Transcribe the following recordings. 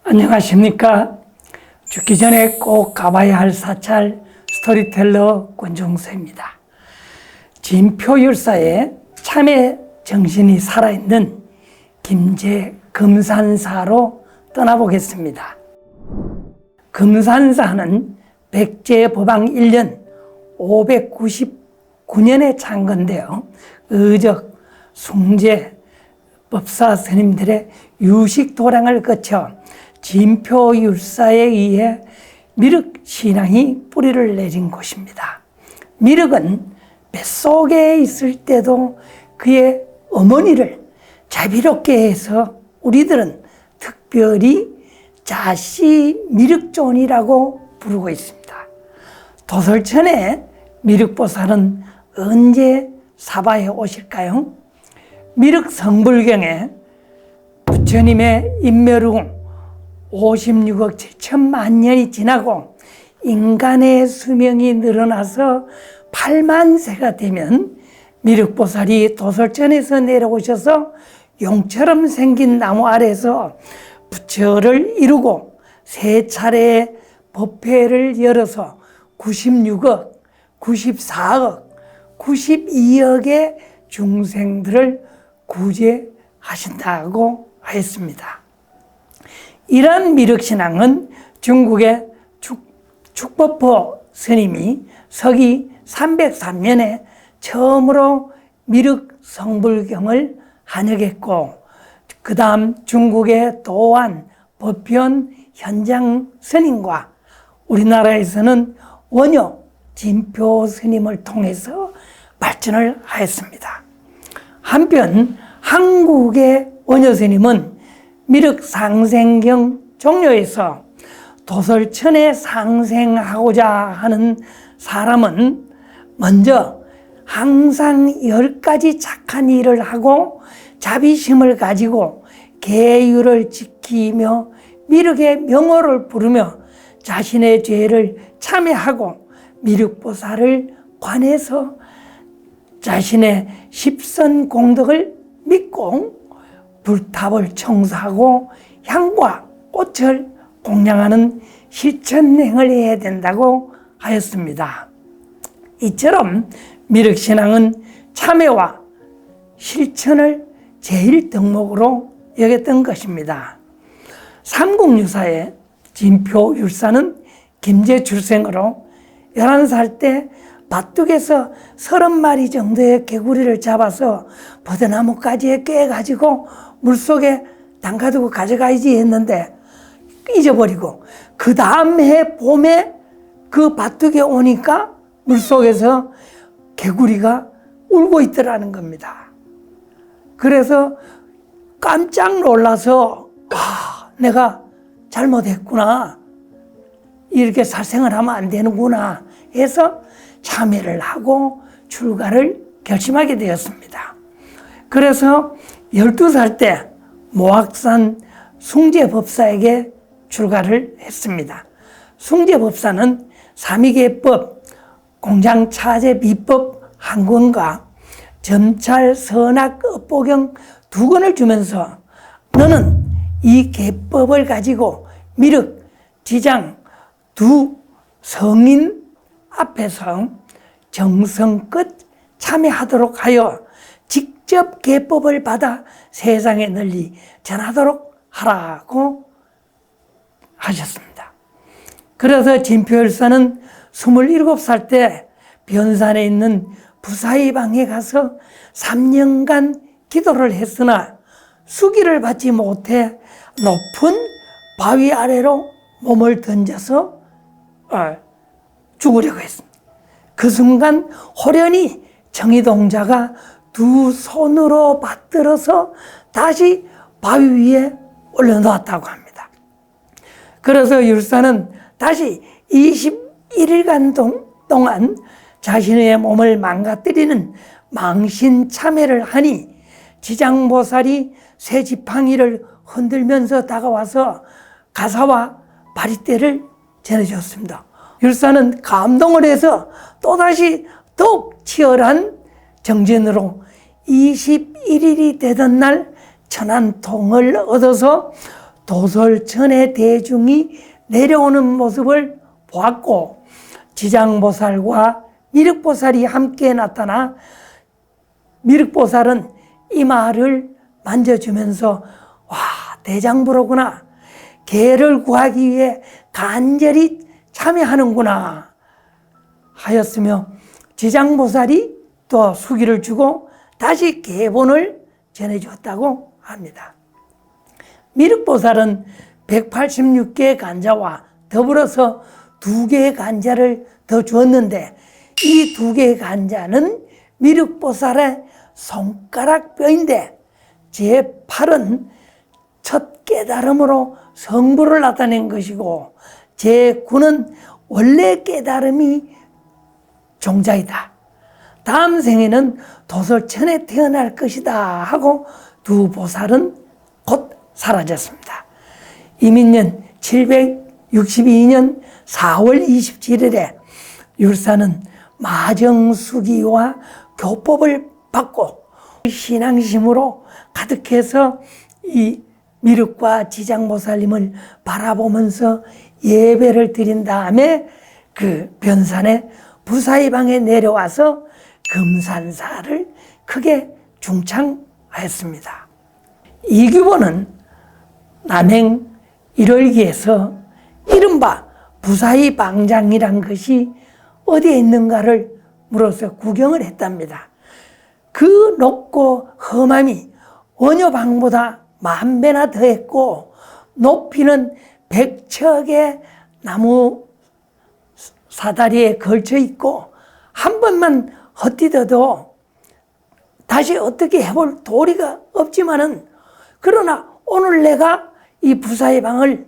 안녕하십니까. 죽기 전에 꼭 가봐야 할 사찰 스토리텔러 권종서입니다. 진표율사의 참회 정신이 살아있는 김제 금산사로 떠나보겠습니다. 금산사는 백제법왕 1년 599년에 창건되어 의적, 숭제, 법사 스님들의 유식도량을 거쳐 진표율사에 의해 미륵신앙이 뿌리를 내린 곳입니다. 미륵은 뱃속에 있을 때도 그의 어머니를 자비롭게 해서 우리들은 특별히 자시 미륵존이라고 부르고 있습니다. 도솔천의 미륵보살은 언제 사바에 오실까요? 미륵성불경에 부처님의 인멸 후 56억 7천만 년이 지나고 인간의 수명이 늘어나서 8만 세가 되면 미륵보살이 도솔천에서 내려오셔서 용처럼 생긴 나무 아래에서 부처를 이루고 세 차례의 법회를 열어서 96억, 94억, 92억의 중생들을 구제하신다고 하였습니다. 이러한 미륵신앙은 중국의 축법포 스님이 서기 303년에 처음으로 미륵성불경을 한역했고, 그 다음 중국의 도안, 법현, 현장 스님과 우리나라에서는 원효, 진표 스님을 통해서 발전을 하였습니다. 한편 한국의 원효 스님은 미륵상생경 종료에서 도솔천에 상생하고자 하는 사람은 먼저 항상 10가지 착한 일을 하고 자비심을 가지고 계율을 지키며 미륵의 명호를 부르며 자신의 죄를 참회하고 미륵보살을 관해서 자신의 십선 공덕을 믿고 불탑을 청소하고 향과 꽃을 공양하는 실천행을 해야 된다고 하였습니다. 이처럼 미륵신앙은 참회와 실천을 제일 덕목으로 여겼던 것입니다. 삼국유사의 진표율사는 김제 출생으로 11살 때 밭둑에서 30마리 정도의 개구리를 잡아서 버드나무가지에 꿰가지고 물속에 담가두고 가져가야지 했는데 잊어버리고, 그 다음 해 봄에 그 밭둑에 오니까 물속에서 개구리가 울고 있더라는 겁니다. 그래서 깜짝 놀라서 내가 잘못했구나, 이렇게 살생을 하면 안 되는구나 해서 참회를 하고 출가를 결심하게 되었습니다. 그래서 12살 때 모악산 숭제법사에게 출가를 했습니다. 숭제법사는 삼위계법, 공장차제 비법 한 권과 점찰 선악 업보경 2권을 주면서 너는 이 계법을 가지고 미륵, 지장 두 성인 앞에서 정성껏 참여하도록 하여 직접 계법을 받아 세상에 널리 전하도록 하라고 하셨습니다. 그래서 진표율사는 27살 때 변산에 있는 부사의방에 가서 3년간 기도를 했으나 수기를 받지 못해 높은 바위 아래로 몸을 던져서 죽으려고 했습니다. 그 순간 호련히 정의동자가 두 손으로 받들어서 다시 바위 위에 올려놓았다고 합니다. 그래서 율사는 다시 21일간 동안 자신의 몸을 망가뜨리는 망신참회를 하니 지장보살이 쇠지팡이를 흔들면서 다가와서 가사와 바리떼를 전해줬습니다. 율사는 감동을 해서 또다시 더욱 치열한 정진으로 21일이 되던 날 천안통을 얻어서 도솔천의 대중이 내려오는 모습을 보았고 지장보살과 미륵보살이 함께 나타나 미륵보살은 이마를 만져주면서 와, 대장부로구나. 개를 구하기 위해 간절히 참여하는구나 하였으며 지장보살이 또 수기를 주고 다시 계본을 전해주었다고 합니다. 미륵보살은 186개의 간자와 더불어서 2개의 간자를 더 주었는데 이 2개의 간자는 미륵보살의 손가락뼈인데 제8은 첫 깨달음으로 성부를 나타낸 것이고 제9는 원래 깨달음이 종자이다. 다음 생에는 도솔천에 태어날 것이다 하고 두 보살은 곧 사라졌습니다. 이민년 762년 4월 27일에 율사는 마정수기와 교법을 받고 신앙심으로 가득해서 이 미륵과 지장보살님을 바라보면서 예배를 드린 다음에 그 변산에 부사의방에 내려와서 금산사를 크게 중창하였습니다. 이규보는 남행 1월기에서 이른바 부사의방장이란 것이 어디에 있는가를 물어서 구경을 했답니다. 그 높고 험함이 원효방보다 10,000배나 더했고 높이는 100척의 나무 사다리에 걸쳐 있고 한 번만 헛디뎌도 다시 어떻게 해볼 도리가 없지만은 그러나 오늘 내가 이 부사의 방을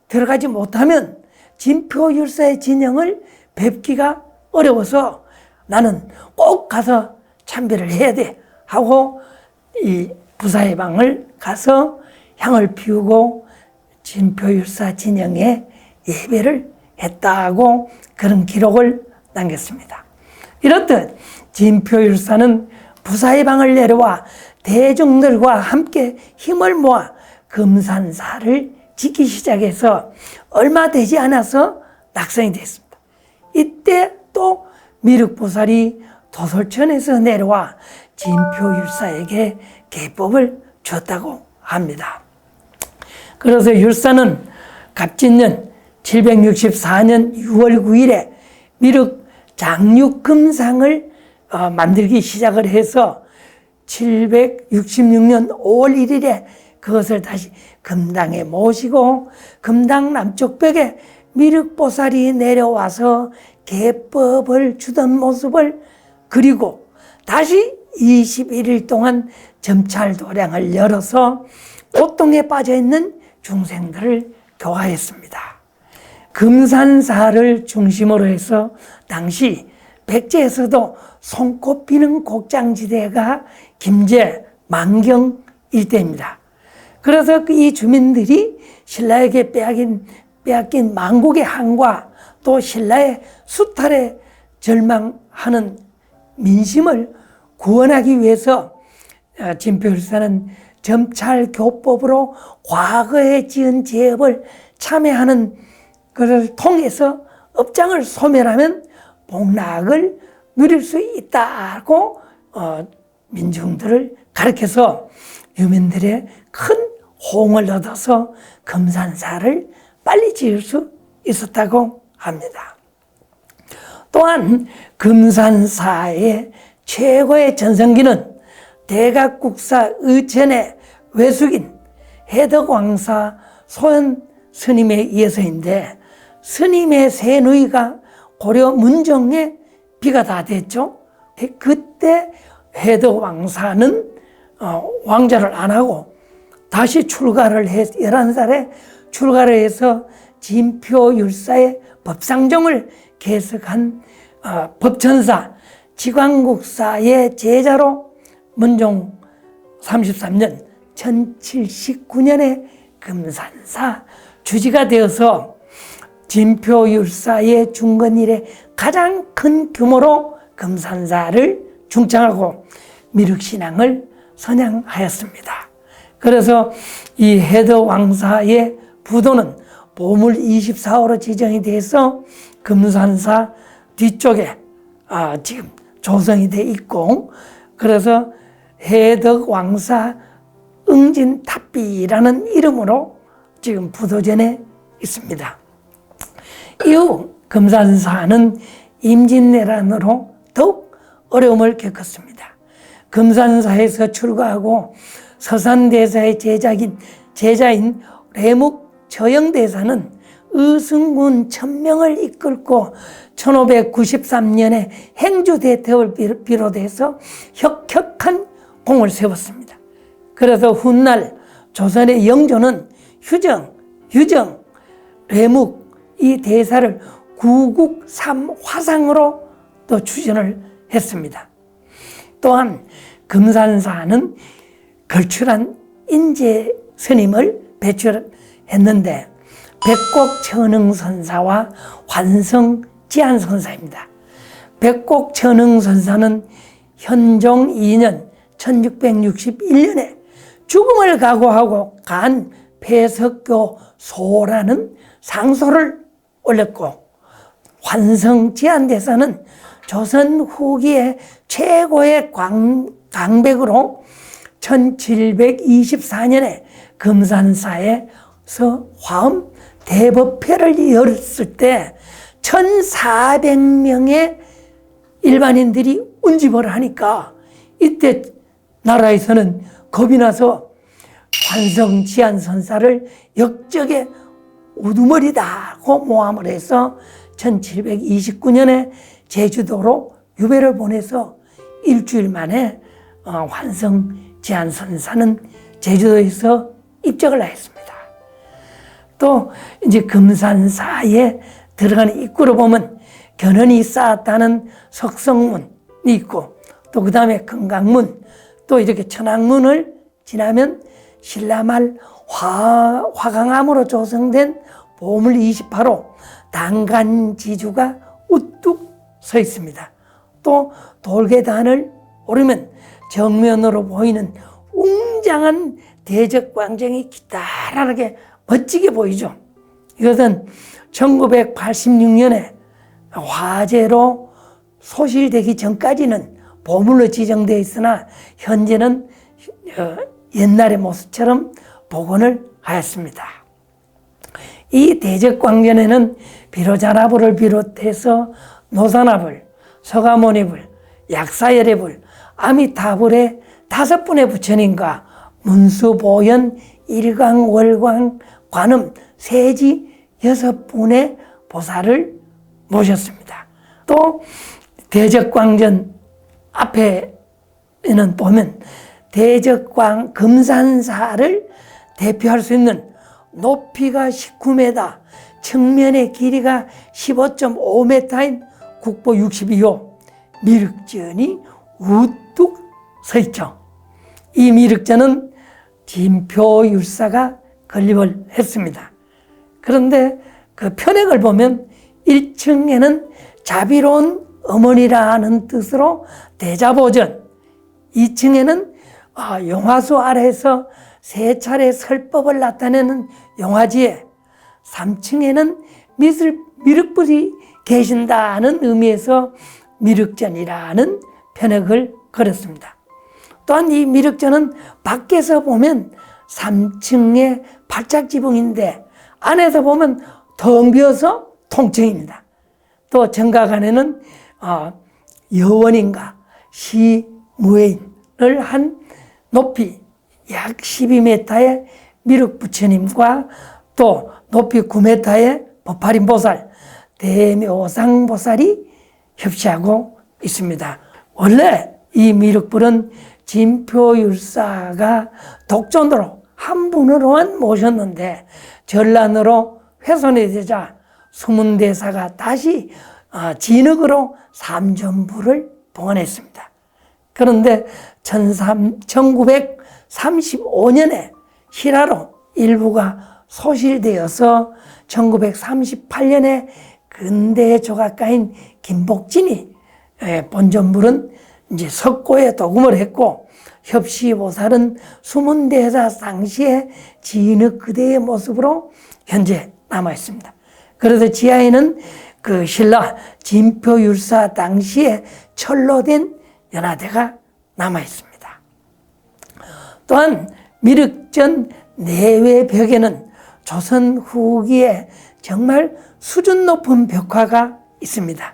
들어가지 못하면 진표율사의 진영을 뵙기가 어려워서 나는 꼭 가서 참배를 해야 돼 하고 이 부사의 방을 가서 향을 피우고 진표율사 진영에 예배를 했다고 그런 기록을 남겼습니다. 이렇듯 진표율사는 부사의 방을 내려와 대중들과 함께 힘을 모아 금산사를 지키기 시작해서 얼마 되지 않아서 낙선이 됐습니다. 이때 또 미륵보살이 도솔천에서 내려와 진표율사에게 계법을 줬다고 합니다. 그래서 율사는 갑진년 764년 6월 9일에 미륵 장육금상을 만들기 시작을 해서 766년 5월 1일에 그것을 다시 금당에 모시고 금당 남쪽 벽에 미륵보살이 내려와서 계법을 주던 모습을 그리고 다시 21일 동안 점찰도량을 열어서 고통에 빠져있는 중생들을 교화했습니다. 금산사를 중심으로 해서 당시 백제에서도 손꼽히는 곡장지대가 김제, 만경 일대입니다. 그래서 이 주민들이 신라에게 빼앗긴 만국의 항과 또 신라의 수탈에 절망하는 민심을 구원하기 위해서 진표율사는 점찰교법으로 과거에 지은 죄업을 참회하는 것을 통해서 업장을 소멸하면 복락을 누릴 수 있다고 민중들을 가르쳐서 유민들의 큰 호응을 얻어서 금산사를 빨리 지을 수 있었다고 합니다. 또한 금산사의 최고의 전성기는 대각국사 의천의 외숙인 해덕왕사 소현 스님에 의해서인데 스님의 세 누이가 고려 문정에 비가 다 됐죠. 그때 해덕왕사는 왕자를 안 하고 다시 출가를 해서 11살에 출가를 해서 진표율사의 법상종을 개석한 법천사 지광국사의 제자로 문종 33년 1079년에 금산사 주지가 되어서 진표율사의 중건 이래 가장 큰 규모로 금산사를 중창하고 미륵신앙을 선양하였습니다. 그래서 이 헤더 왕사의 부도는 보물 24호로 지정이 돼서 금산사 뒤쪽에 지금 조성이 돼 있고, 그래서 해덕 왕사 응진탑비라는 이름으로 지금 부도전에 있습니다. 이후 금산사는 임진왜란으로 더욱 어려움을 겪었습니다. 금산사에서 출가하고 서산대사의 제자인 레묵 저영대사는 의승군 1000명을 이끌고 1593년에 행주대첩을 비롯해서 혁혁한 공을 세웠습니다. 그래서 훗날 조선의 영조는 유정, 레묵 이 대사를 구국삼화상으로 또 추천을 했습니다. 또한 금산사는 걸출한 인재 스님을 배출했는데 백곡천흥선사와 환성지안선사입니다. 백곡천흥선사는 현종 2년 1661년에 죽음을 각오하고 간 폐석교 소라는 상소를 올렸고, 환성지안대사는 조선 후기의 최고의 강백으로 1724년에 금산사에서 화엄 대법회를 열었을 때 1400명의 일반인들이 운집을 하니까 이때 나라에서는 겁이 나서 환성지안선사를 역적의 우두머리다고 모함을 해서 1729년에 제주도로 유배를 보내서 일주일 만에 환성지안선사는 제주도에서 입적을 했습니다. 또 이제 금산사에 들어가는 입구로 보면 견훤이 쌓았다는 석성문이 있고, 또 그 다음에 금강문, 또 이렇게 천왕문을 지나면 신라말 화강암으로 조성된 보물 28호 단간지주가 우뚝 서 있습니다. 또 돌계단을 오르면 정면으로 보이는 웅장한 대적광정이 기다랗게 멋지게 보이죠. 이것은 1986년에 화재로 소실되기 전까지는 보물로 지정되어 있으나 현재는 옛날의 모습처럼 복원을 하였습니다. 이 대적광전에는 비로자나불을 비롯해서 노산나불, 서가모니불, 약사열애불, 아미타불의 5분의 부처님과 문수보현, 일광, 월광, 관음, 세지 6분의 보살을 모셨습니다. 또 대적광전 앞에는 보면 금산사를 대표할 수 있는 높이가 19m, 측면의 길이가 15.5m인 국보 62호 미륵전이 우뚝 서 있죠. 이 미륵전은 진표율사가 건립을 했습니다. 그런데 그 편액을 보면 1층에는 자비로운 어머니라는 뜻으로 대자보전, 2층에는 용화수 아래에서 3차례 설법을 나타내는 용화지에, 3층에는 미륵불이 계신다는 의미에서 미륵전이라는 편액을 걸었습니다. 또한 이 미륵전은 밖에서 보면 3층의 발작지붕인데 안에서 보면 텅 비어서 통층입니다. 또 정각안에는 여원인가 시무예인을 한 높이 약 12m의 미륵부처님과 또 높이 9m의 법화림보살, 대묘상보살이 협시하고 있습니다. 원래 이 미륵불은 진표율사가 독존으로 한 분으로만 모셨는데 전란으로 훼손이 되자 수문대사가 다시 진흙으로 삼전부를 봉헌했습니다. 그런데 1935년에 실화로 일부가 소실되어서 1938년에 근대 조각가인 김복진이 본전물은 이제 석고에 도금을 했고 협시보살은 숨은 대사 상시의 진흙 그대의 모습으로 현재 남아 있습니다. 그래서 지하에는 그 신라 진표율사 당시에 철로 된 연화대가 남아 있습니다. 또한 미륵전 내외 벽에는 조선 후기에 정말 수준 높은 벽화가 있습니다.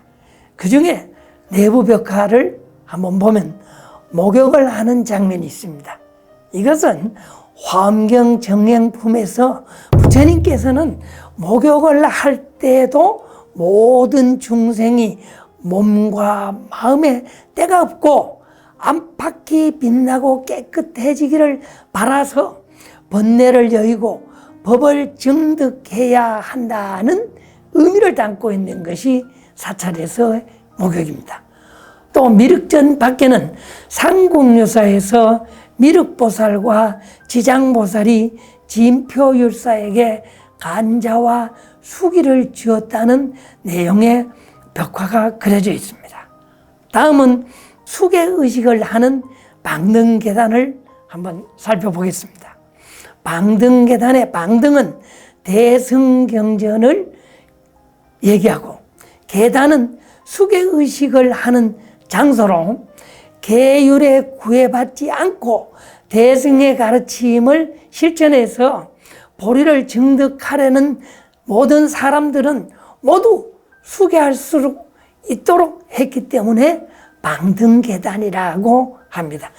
그 중에 내부 벽화를 한번 보면 목욕을 하는 장면이 있습니다. 이것은 화엄경 정행품에서 부처님께서는 목욕을 할 때도 모든 중생이 몸과 마음에 때가 없고 안팎이 빛나고 깨끗해지기를 바라서 번뇌를 여의고 법을 증득해야 한다는 의미를 담고 있는 것이 사찰에서의 목욕입니다. 또 미륵전 밖에는 상국유사에서 미륵보살과 지장보살이 진표율사에게 간자와 수기를 주었다는 내용의 벽화가 그려져 있습니다. 다음은 수계의식을 하는 방등계단을 한번 살펴보겠습니다. 방등계단의 방등은 대승경전을 얘기하고 계단은 수계의식을 하는 장소로 계율에 구애받지 않고 대승의 가르침을 실천해서 보리를 증득하려는 모든 사람들은 모두 수계할 수 있도록 했기 때문에 방등계단이라고 합니다.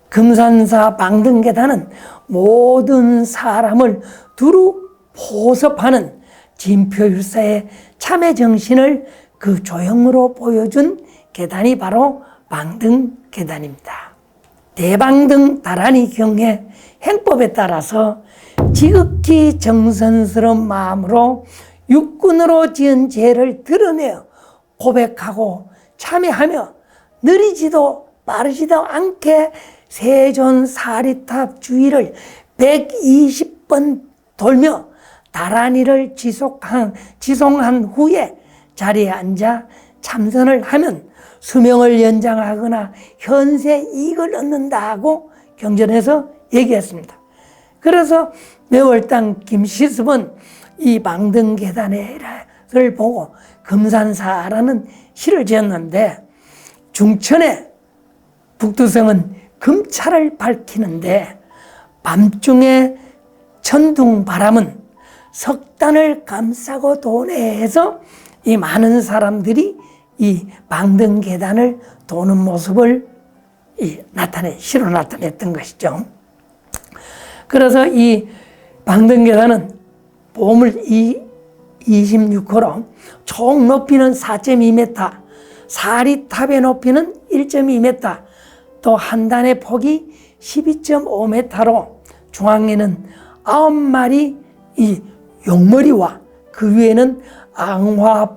금산사 방등계단은 모든 사람을 두루 포섭하는 진표율사의 참회정신을 그 조형으로 보여준 계단이 바로 방등계단입니다. 대방등 다란이 경에 행법에 따라서 지극히 정성스러운 마음으로 육군으로 지은 죄를 드러내어 고백하고 참회하며 느리지도 빠르지도 않게 세존 사리탑 주위를 120번 돌며 다란이를 지송한 후에 자리에 앉아 참선을 하면 수명을 연장하거나 현세 이익을 얻는다고 경전에서 얘기했습니다. 그래서 매월당 김시습은 이 방등계단을 보고 금산사라는 시를 지었는데, 중천의 북두성은 금차를 밝히는데 밤중에 천둥 바람은 석단을 감싸고 도내해서 이 많은 사람들이 이 방등계단을 도는 모습을 시로 나타냈던 것이죠. 그래서 이 방등계단은 보물 26호로 총 높이는 4.2m, 사리탑의 높이는 1.2m, 또 한 단의 폭이 12.5m로 중앙에는 9마리 이 용머리와 그 위에는 앙화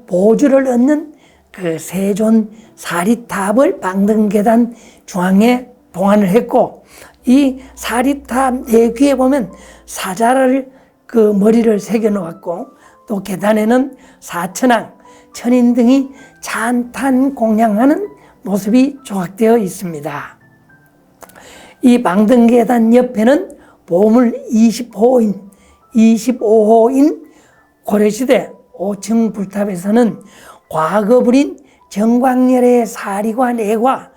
보주를 얻는 그 세존 사리탑을 방등계단 중앙에 봉안을 했고, 이 사리탑 내귀에 보면 사자를 그 머리를 새겨 놓았고, 또 계단에는 사천왕, 천인 등이 찬탄 공양하는 모습이 조각되어 있습니다. 이 방등계단 옆에는 보물 25호인 고려시대 5층 불탑에서는 과거 부린 정광열의 사리가 4과,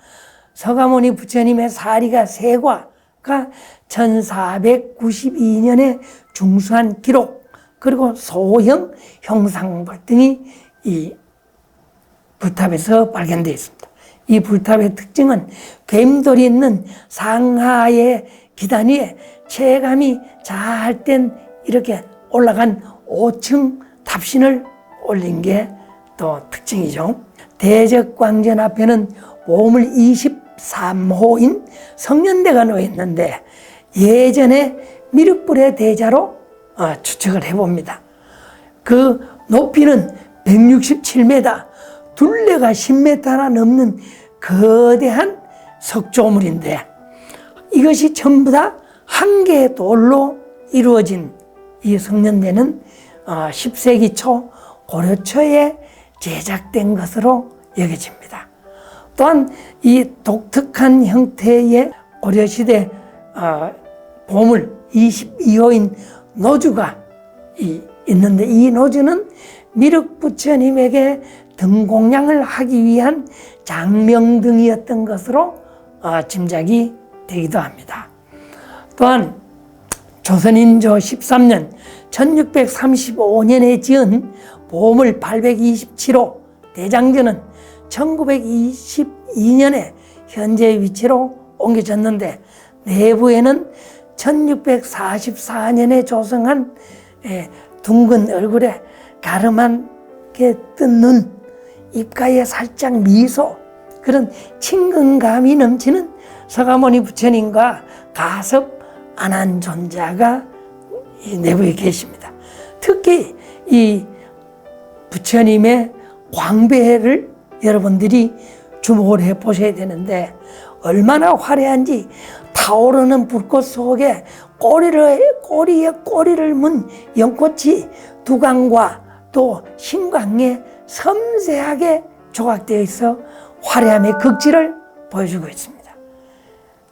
서가모니 부처님의 사리가 3과가 1492년에 중수한 기록, 그리고 소형 형상볼 등이 이 불탑에서 발견되어 있습니다. 이 불탑의 특징은 괸돌이 있는 상하의 기단 위에 체감이 잘 된 이렇게 올라간 5층 탑신을 올린 게 또 특징이죠. 대적광전 앞에는 보물 23호인 성년대가 놓여 있는데 예전에 미륵불의 대자로 추측을 해봅니다. 그 높이는 167m, 둘레가 10m나 넘는 거대한 석조물인데, 이것이 전부 다 한 개의 돌로 이루어진 이 성년대는 10세기 초 고려 초에 제작된 것으로 여겨집니다. 또한 이 독특한 형태의 고려시대 보물 22호인 노주가 있는데, 이 노주는 미륵부처님에게 등공양을 하기 위한 장명등이었던 것으로 짐작이 되기도 합니다. 또한 조선인조 13년 1635년에 지은 보물 827호 대장전은 1922년에 현재 위치로 옮겨졌는데, 내부에는 1644년에 조성한 둥근 얼굴에 가름하게 뜬 눈, 입가에 살짝 미소, 그런 친근감이 넘치는 서가모니 부처님과 가섭 안한존자가 이 내부에 계십니다. 특히 이 부처님의 광배를 여러분들이 주목을 해 보셔야 되는데, 얼마나 화려한지 타오르는 불꽃 속에 꼬리에 꼬리를 문 연꽃이 두광과 또 신광에 섬세하게 조각되어 있어 화려함의 극치를 보여주고 있습니다.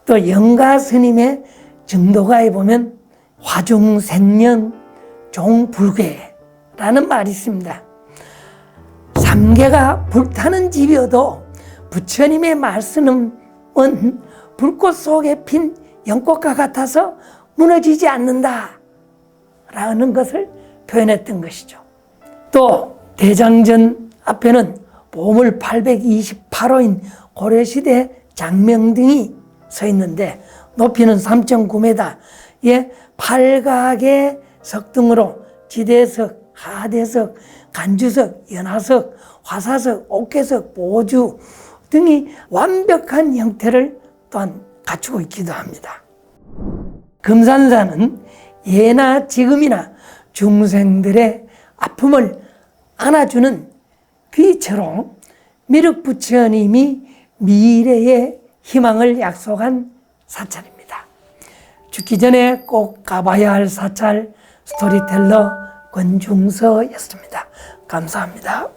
또 영가 스님의 증도가에 보면 화중생년 종불괴라는 말이 있습니다. 삼계가 불타는 집이어도 부처님의 말씀은 불꽃 속에 핀 연꽃과 같아서 무너지지 않는다 라는 것을 표현했던 것이죠. 또 대장전 앞에는 보물 828호인 고려시대 장명등이 서 있는데, 높이는 3.9m에 팔각의 석등으로 지대석, 하대석, 간주석, 연화석, 화사석, 옥계석, 보주 등이 완벽한 형태를 또한 갖추고 있기도 합니다. 금산사는 예나 지금이나 중생들의 아픔을 안아주는 귀처럼 미륵부처님이 미래의 희망을 약속한 사찰입니다. 죽기 전에 꼭 가봐야 할 사찰, 스토리텔러 권중서였습니다. 감사합니다.